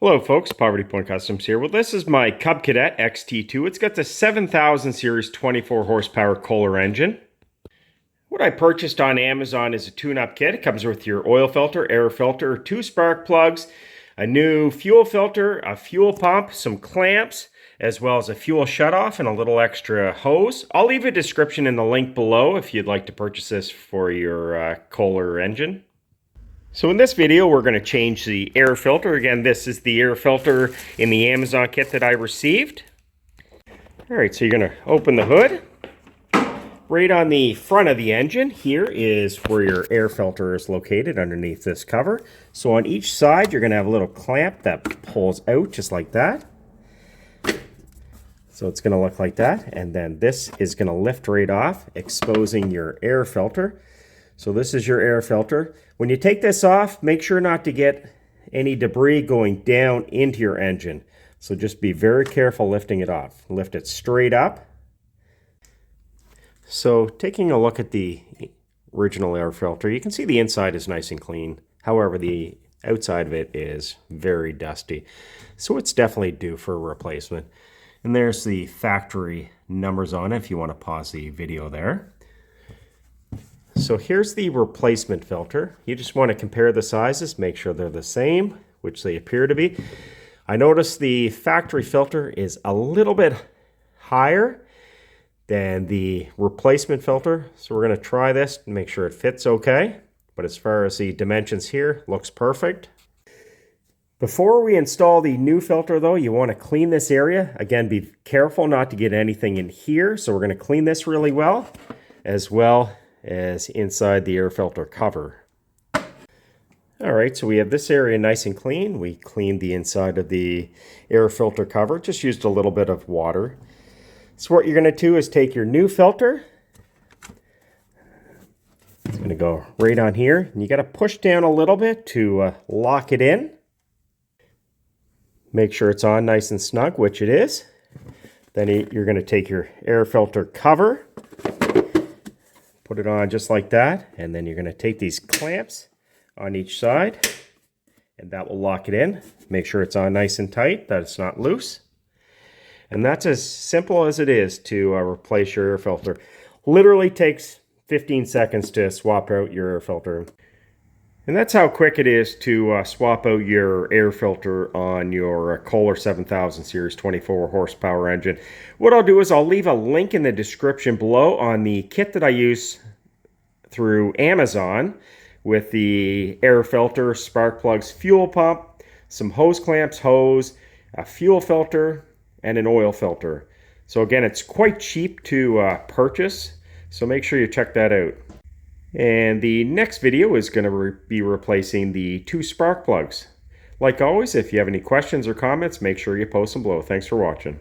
Hello folks, Poverty Point Customs here. Well, this is my Cub Cadet Xt2. It's got the 7000 series 24 horsepower Kohler engine. What I purchased on Amazon is a tune-up kit. It comes with your oil filter, air filter, 2 spark plugs, a new fuel filter, a fuel pump, some clamps, as well as a fuel shutoff and a little extra hose. I'll leave a description in the link below if you'd like to purchase this for your Kohler engine. So in this video, we're going to change the air filter. Again, this is the air filter in the Amazon kit that I received. All right, so you're going to open the hood. Right on the front of the engine, here is where your air filter is located underneath this cover. So on each side, you're going to have a little clamp that pulls out just like that. So it's going to look like that. And then this is going to lift right off, exposing your air filter. So this is your air filter. When you take this off, make sure not to get any debris going down into your engine. So just be very careful lifting it off. Lift it straight up. So taking a look at the original air filter, you can see the inside is nice and clean. However, the outside of it is very dusty. So it's definitely due for a replacement. And there's the factory numbers on it if you want to pause the video there. So here's the replacement filter. You just want to compare the sizes, make sure they're the same, which they appear to be. I noticed the factory filter is a little bit higher than the replacement filter. So we're going to try this and make sure it fits okay. But as far as the dimensions here, looks perfect. Before we install the new filter though, you want to clean this area. Again, be careful not to get anything in here. So we're going to clean this really well as inside the air filter cover. All right, so we have this area nice and clean. We cleaned the inside of the air filter cover, just used a little bit of water. So what you're going to do is take your new filter. It's going to go right on here, and you got to push down a little bit to lock it in. Make sure it's on nice and snug, which it is. Then you're going to take your air filter cover, put it on just like that, and then you're going to take these clamps on each side, and that will lock it in. Make sure it's on nice and tight, that it's not loose. And that's as simple as it is to replace your air filter. Literally takes 15 seconds to swap out your air filter. And that's how quick it is to swap out your air filter on your Kohler 7000 series 24 horsepower engine. What I'll do is I'll leave a link in the description below on the kit that I use through Amazon with the air filter, spark plugs, fuel pump, some hose clamps, hose, a fuel filter, and an oil filter. So again, it's quite cheap to purchase, so make sure you check that out. And the next video is going to be replacing the 2 spark plugs. Like always, if you have any questions or comments, make sure you post them below. Thanks for watching.